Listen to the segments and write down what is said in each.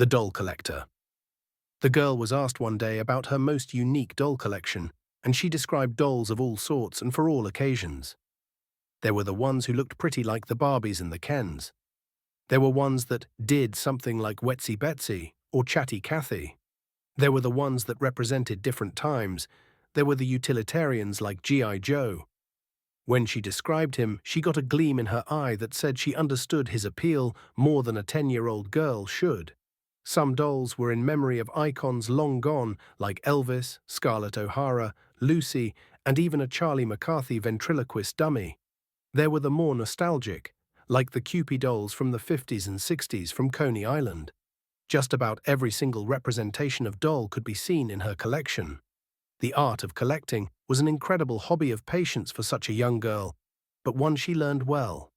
The doll collector. The girl was asked one day about her most unique doll collection, and she described dolls of all sorts and for all occasions. There were the ones who looked pretty like the Barbies and the Kens. There were ones that did something like Wetsy Betsy or Chatty Cathy. There were the ones that represented different times. There were the utilitarians like G.I. Joe. When she described him, she got a gleam in her eye that said she understood his appeal more than a 10-year-old girl should. Some dolls were in memory of icons long gone, like Elvis, Scarlett O'Hara, Lucy, and even a Charlie McCarthy ventriloquist dummy. There were the more nostalgic, like the Cupid dolls from the 50s and 60s from Coney Island. Just about every single representation of doll could be seen in her collection. The art of collecting was an incredible hobby of patience for such a young girl, but one she learned well.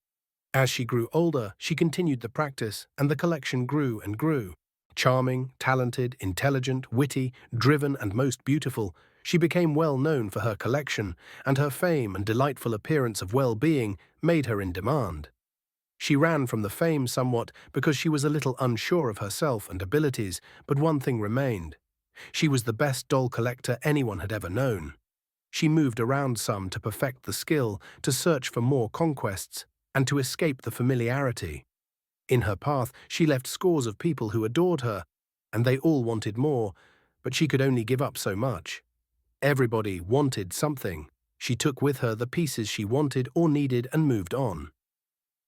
As she grew older, she continued the practice, and the collection grew and grew. Charming, talented, intelligent, witty, driven, and most beautiful, she became well known for her collection, and her fame and delightful appearance of well-being made her in demand. She ran from the fame somewhat because she was a little unsure of herself and abilities, but one thing remained. She was the best doll collector anyone had ever known. She moved around some to perfect the skill, to search for more conquests, and to escape the familiarity. In her path, she left scores of people who adored her, and they all wanted more, but she could only give up so much. Everybody wanted something. She took with her the pieces she wanted or needed and moved on.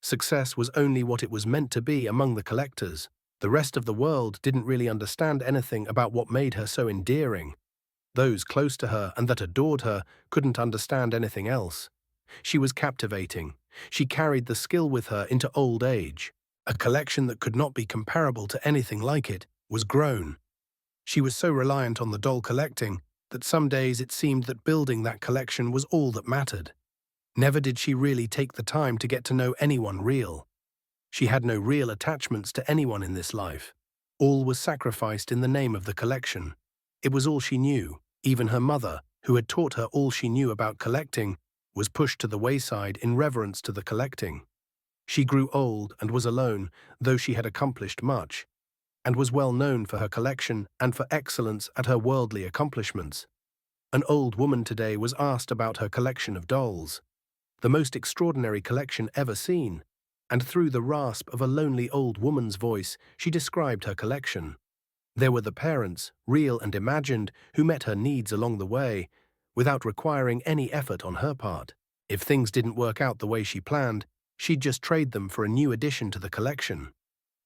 Success was only what it was meant to be among the collectors. The rest of the world didn't really understand anything about what made her so endearing. Those close to her and that adored her couldn't understand anything else. She was captivating. She carried the skill with her into old age. A collection that could not be comparable to anything like it was grown. She was so reliant on the doll collecting that some days it seemed that building that collection was all that mattered. Never did she really take the time to get to know anyone real. She had no real attachments to anyone in this life. All was sacrificed in the name of the collection. It was all she knew. Even her mother, who had taught her all she knew about collecting, was pushed to the wayside in reverence to the collecting. She grew old and was alone, though she had accomplished much, and was well known for her collection and for excellence at her worldly accomplishments. An old woman today was asked about her collection of dolls, the most extraordinary collection ever seen, and through the rasp of a lonely old woman's voice, she described her collection. There were the parents, real and imagined, who met her needs along the way, without requiring any effort on her part. If things didn't work out the way she planned, she'd just trade them for a new addition to the collection.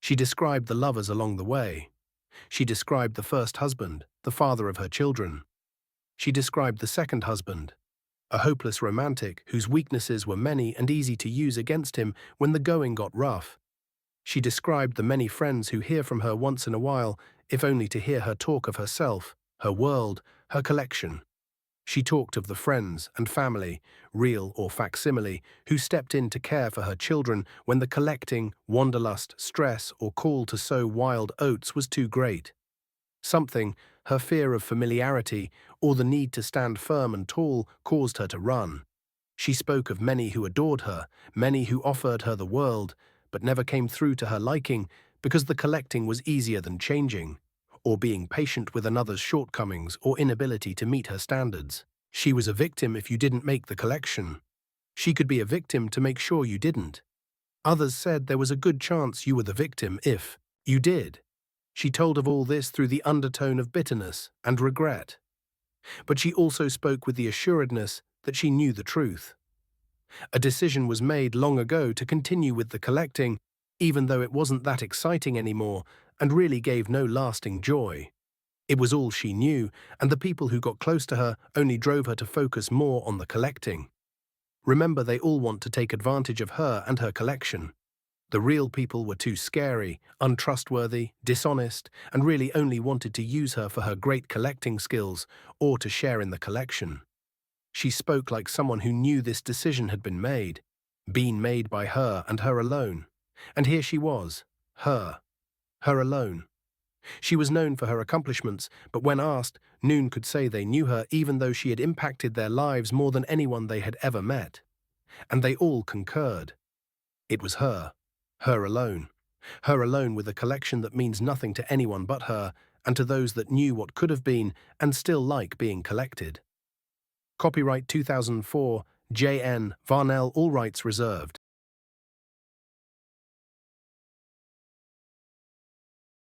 She described the lovers along the way. She described the first husband, the father of her children. She described the second husband, a hopeless romantic whose weaknesses were many and easy to use against him when the going got rough. She described the many friends who hear from her once in a while, if only to hear her talk of herself, her world, her collection. She talked of the friends and family, real or facsimile, who stepped in to care for her children when the collecting, wanderlust, stress, or call to sow wild oats was too great. Something, her fear of familiarity, or the need to stand firm and tall, caused her to run. She spoke of many who adored her, many who offered her the world, but never came through to her liking because the collecting was easier than changing, or being patient with another's shortcomings or inability to meet her standards. She was a victim if you didn't make the collection. She could be a victim to make sure you didn't. Others said there was a good chance you were the victim if you did. She told of all this through the undertone of bitterness and regret. But she also spoke with the assuredness that she knew the truth. A decision was made long ago to continue with the collecting, even though it wasn't that exciting anymore and really gave no lasting joy. It was all she knew, and the people who got close to her only drove her to focus more on the collecting. Remember, they all want to take advantage of her and her collection. The real people were too scary, untrustworthy, dishonest, and really only wanted to use her for her great collecting skills or to share in the collection. She spoke like someone who knew this decision had been made by her and her alone. And here she was, her alone. She was known for her accomplishments, but when asked, none could say they knew her even though she had impacted their lives more than anyone they had ever met. And they all concurred. It was her alone. Her alone with a collection that means nothing to anyone but her, and to those that knew what could have been and still like being collected. Copyright 2004, J.N. Varnell, all rights reserved.